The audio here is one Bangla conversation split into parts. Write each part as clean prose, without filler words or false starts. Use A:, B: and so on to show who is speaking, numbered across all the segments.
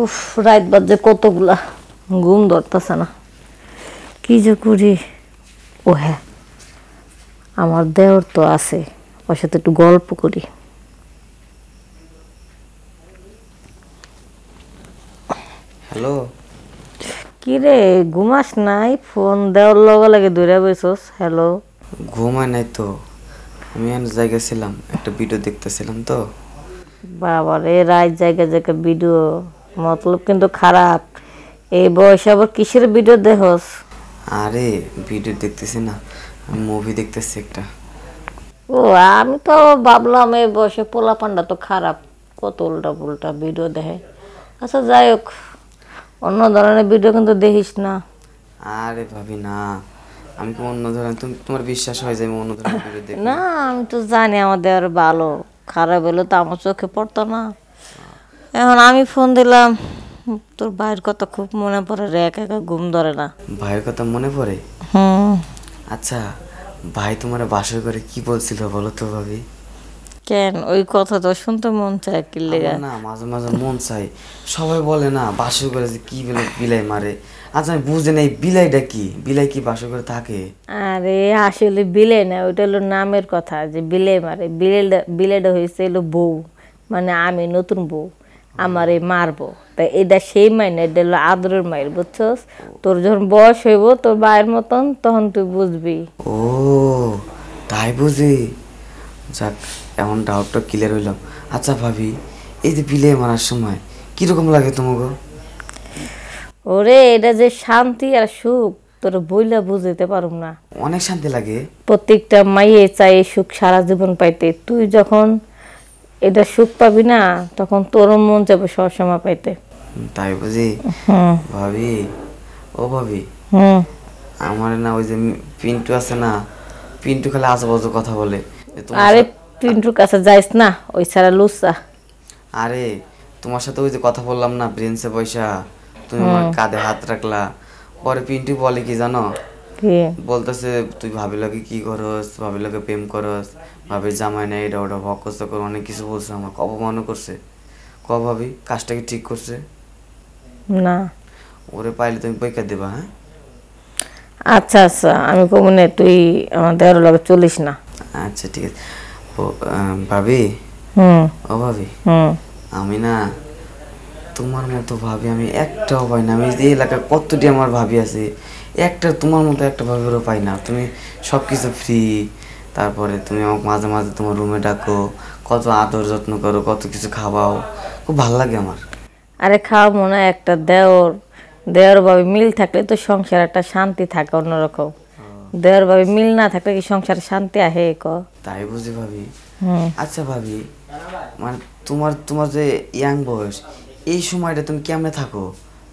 A: উফ, রাত বাজে কতগুলা, ঘুম ধরতেছে না, কি যে করি। ও হ্যাঁ, আমার দেওর তো আছে, ওর সাথে একটু গল্প করি।
B: হ্যালো।
A: কি রে, ঘুমাস নাই? ফোন দেওয়ার লগে লাগে দৌড়া বইছস। হ্যালো।
B: ঘুমায় নাই তো, আমি এক জায়গায় ছিলাম, একটা ভিডিও দেখতেছিলাম তো।
A: বাবা রে, রাত জায়গায় জায়গায় ভিডিও, মতলব কিন্তু খারাপ। এই বয়সে আবার কিসের ভিডিও দেখস?
B: আরে ভিডিও দেখতেছি না, আমি মুভি দেখতেছি একটা।
A: ও, আমি তো ভাবলাম এই বয়সে পোলা পান্ডা তো খারাপ, কত উল্টা পুল্টা ভিডিও দেখে। আচ্ছা যাই হোক, অন্য ধরনের ভিডিও কিন্তু দেখিস না।
B: আরে ভাবি না, আমি কি অন্য ধরনের, তোমার বিশ্বাস হয় যে আমি অন্য ধরনের ভিডিও দেখি?
A: না, আমি তো জানি আমাদের আর ভালো, খারাপ হলে তো আমার চোখে পড়তো না। এখন আমি ফোন দিলাম, তোর ভাইয়ের কথা খুব মনে পড়ে রে, একা একা ঘুম ধরে না।
B: ভাইয়ের কথা মনে পড়ে?
A: হুম।
B: আচ্ছা, ভাই তোমার বাসর করে কি বলছিল বলো তো ভাবি?
A: কেন, ওই কথা তো শুনতে মন চায় কি লেগা?
B: আমার না মাঝে মাঝে মন চাই, সবাই বলে না বাসর করে যে কি বলে বিলাই মারে। আচ্ছা আমি বুঝে নেই বিলাইটা কি, বিলাই কি বাসর করে থাকে?
A: আরে আসলে বিলে না, ওইটা হলো নামের কথা, যে বিলে মারে। বিলেটা বিলেটা হয়েছে হলো বউ, মানে আমি নতুন বউ, আমারে মারবো, তাই এটা সেই মাইনে, এটা হলো আদরের মায়ের, বুঝছস? তোর যখন বয়স হইব তোর ভাইয়ের মতন, তখন তুই বুঝবি।
B: ও তাই বুঝি। যাক, এমন ডাউটটা ক্লিয়ার হইলাম। আচ্ছা ভাবি, এই যে বিলে মারার সময় কিরকম লাগে তোমাকে?
A: ওরে, এটা যে শান্তি আর সুখ তোর বইলা বুঝাইতে পারুম না।
B: অনেক শান্তি লাগে।
A: প্রত্যেকটা মাইয়ে চাই এই সুখ সারা জীবন পাইতে। তুই যখন এটা সুখ পাবি না, তখন তোর মন যাবে সবসময় পাইতে।
B: তাই বুঝি।
A: হুম
B: ভাবি, ও ভাবি,
A: হুম।
B: আমার না ওই যে পিন্টু আছে না, পিন্টু খালি আজেবাজে কথা বলে যে তোমার
A: আরে
B: সাথে।
A: পিন্টুর কাছে যাইস না, ওই ছাড়া লুচ্চা।
B: আরে তোমার সাথে ওই যে কথা বললাম না ব্রেঞ্চে বৈশা, তুমি আমার কাঁধে হাত রাখলা, পরে পিন্টু বলে কি জানো?
A: কি?
B: বলতেছে তুই ভাবি লাগে কি করস, ভাবি লাগে প্রেম করস, ভাবির জামাই নেই, এটা ওটা ভক্কস্ত করে অনেক কিছু বলছে, আমাকে অপমানও করছে। ভাবি কাজটা কি ঠিক করছে?
A: না।
B: ওরে পাইলে তুমি পরীক্ষা দেবা, হ্যাঁ?
A: আচ্ছা আচ্ছা, আমি কমু না, তুই আমার দেওয়ার লগে চলিস না।
B: আচ্ছা ঠিক আছে। ও ভাবি,
A: হুম
B: ও ভাবি,
A: হুম।
B: আমি না তোমার মতো ভাবি আমি একটাও পাই না। আমি এই এলাকায় কতটি আমার ভাবি আছে, একটা তোমার মতো একটা ভাবিরও পাই না। তুমি সব কিছু ফ্রি, তারপরে তুমি আমাকে মাঝে মাঝে তোমার রুমে ডাকো, কত আদর যত্ন করো, কত কিছু খাওয়াও, খুব ভালো লাগে আমার।
A: আরে খাওয়া মনে হয় একটা দেওর, দেওর ভাবে মিল থাকলে তো সংসার একটা শান্তি থাকে অন্যরকম। দেওর ভাবে মিল না থাকলে কি সংসারে শান্তি আহে ক?
B: তাই বুঝি ভাবি।
A: হুম।
B: আচ্ছা ভাবি, মানে তোমার তোমার যে ইয়াং বয়স, এই সময়টা তুমি কেমনে থাকো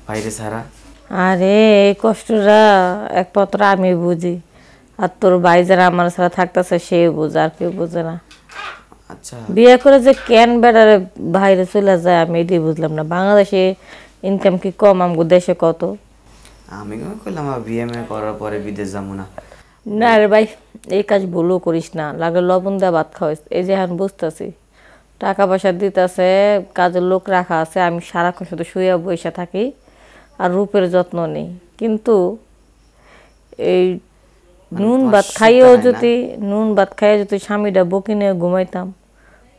B: বাইরে ছাড়া?
A: আরে এই কষ্টটা একমাত্র আমি বুঝি, আর তোর ভাই যারা আমার ছাড়া থাকতেছে সে বুঝে, আর কেউ বুঝে না।
B: আচ্ছা
A: বিয়ে করে যে কেন বেড়ারে বাইরে চলে যায়, আমি এটাই বুঝলাম না। বাংলাদেশে ইনকাম কি কম, আমগো দেশে কত?
B: আমি কইলাম বিএমএ করার পরে বিদেশ যাবো না।
A: না রে ভাই, এই কাজ ভুলও করিস না, লাগলে লবণ দেওয়া ভাত খাওয়াইস। এই যে এখন বুঝতেছি টাকা পয়সা দিতেছে, কাজের লোক রাখা আছে, আমি সারাক্ষণ শুধু শুয়ে বসে থাকি আর রূপের যত্ন নেই, কিন্তু এই
B: মানে
A: নুন
B: তোমার
A: ভাত
B: সুখটা
A: খাইয়েও
B: নাই না?
A: যদি, নুন ভাত খাইয়ে যদি স্বামীটা বকি নিয়ে ঘুমাইতাম,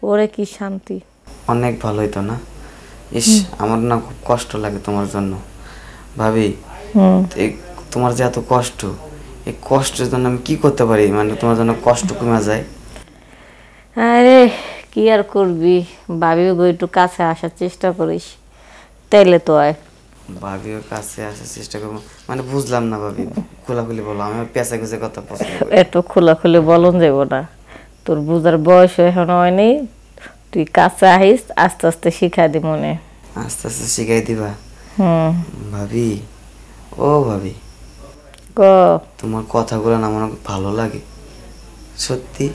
A: ওরে কি শান্তি।
B: অনেক ভালো হইতো না? ইস, আমার না খুব কষ্ট লাগে তোমার জন্য ভাবি।
A: হুম।
B: এই তোমার যে এত কষ্ট, এই কষ্টের জন্য আমি কি করতে পারি, মানে তোমার জন্য কষ্ট কমে যায়?
A: আরে কি আর করবি, ভাবিও গো একটু কাছে আসার চেষ্টা করিস, তাইলে তো হয়।
B: ভাবিও কাছে আসার চেষ্টা করবো মানে বুঝলাম না ভাবি, খোলাখুলি বলো, আমি পেঁচা গুছে কথা পছন্দ করি না।
A: এত খোলাখুলি বলন যাব না, তোর বুঝার বয়স এখন হয়নি। তুই কাছে আহিস, আস্তে আস্তে শিখা দি মনে।
B: আস্তে আস্তে শিখাই দিবা?
A: হুম।
B: ভাবি, ও ভাবি,
A: ক।
B: তোমার কথাগুলো না আমার অনেক ভালো লাগে সত্যি।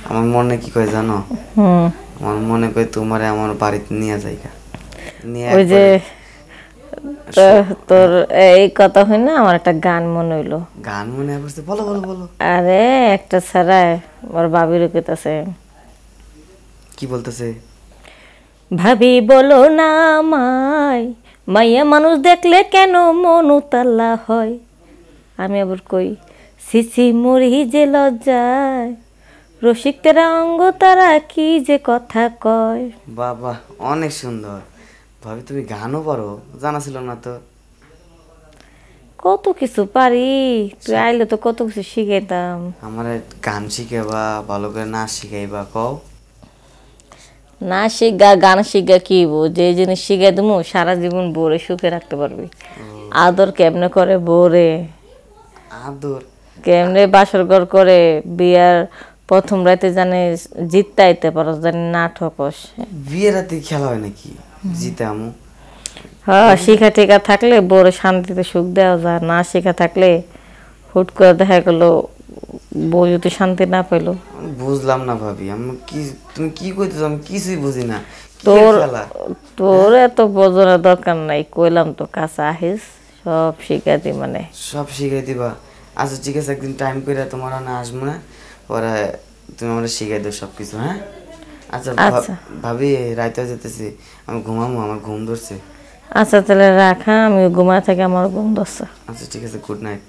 B: আমার মনে কি কয় জানো?
A: হুম।
B: আমার মনে কয় তোমারে আমার বাড়িতে নিয়ে যাইগা, নিয়ে
A: ওই যে
B: একবারে
A: তোর এই কথা হয় না, আমার একটা গান মনে হইলো।
B: গান মনে পড়ছে, বলো বলো বলো।
A: আরে একটা ছাড়ায় ওর বাবির কইতাছে,
B: কি বলতেছে?
A: ভাবি বলো না আমায়, মাইয়া মানুষ দেখলে কেন মন উতালা হয়। আমি আবার কই, সিসি মরি যে লজ্জায়, রসিক তেরা অঙ্গ তারা কি যে কথা কয়।
B: বাবা অনেক সুন্দর। ভাবি তুমি গানও পারো, জানা ছিল না তো।
A: কত কিছু পারি, তুই আইলে তো কত কিছু শিখাইতাম।
B: আমার গান শিখাইবা, ভালো করে নাচ শিখাইবা কও।
A: না শিখা গান শিখা কি বউ, যে জিনিস শিখাই দেবো সারা জীবন বউরে সুখে রাখতে পারবি। আদর কেমনে করে বউরে,
B: আদর?
A: কেমনে বাসর ঘর করে, বিয়ার প্রথম রাতে জানে জিততে আইতে পারো, জানি না ঠকস।
B: বিয়ের রাতে খেলা হয় নাকি জিতে আমু?
A: হ্যাঁ, শিখা টিকা থাকলে বউরে শান্তিতে সুখ দেওয়া যায়, না শিখা থাকলে হুট করে দেখা গেলো বউ যদি শান্তি না পেলো।
B: আমি বুঝলাম না ভাবি, আমি কি, তুমি কি কইতেছো আমি কিছুই বুঝি না।
A: তোর
B: খেলা
A: তোর এত বোঝানোর দরকার নাই, কইলাম তো কাছে আহিস সব শিখা দি মানে।
B: সব শিখাই দিবা? আচ্ছা ঠিক আছে, একদিন টাইম করে তোমার না আসবো না, পরে তুমি আমার শিখাই দিও সব কিছু, হ্যাঁ? আচ্ছা
A: আচ্ছা
B: ভাবি রাইতে যেতেছি, আমি ঘুমাবো, আমার ঘুম ধরছে।
A: আচ্ছা তাহলে রাখা, আমি ঘুমায় থাকি, আমার ঘুম ধরছে।
B: আচ্ছা ঠিক আছে, গুড নাইট।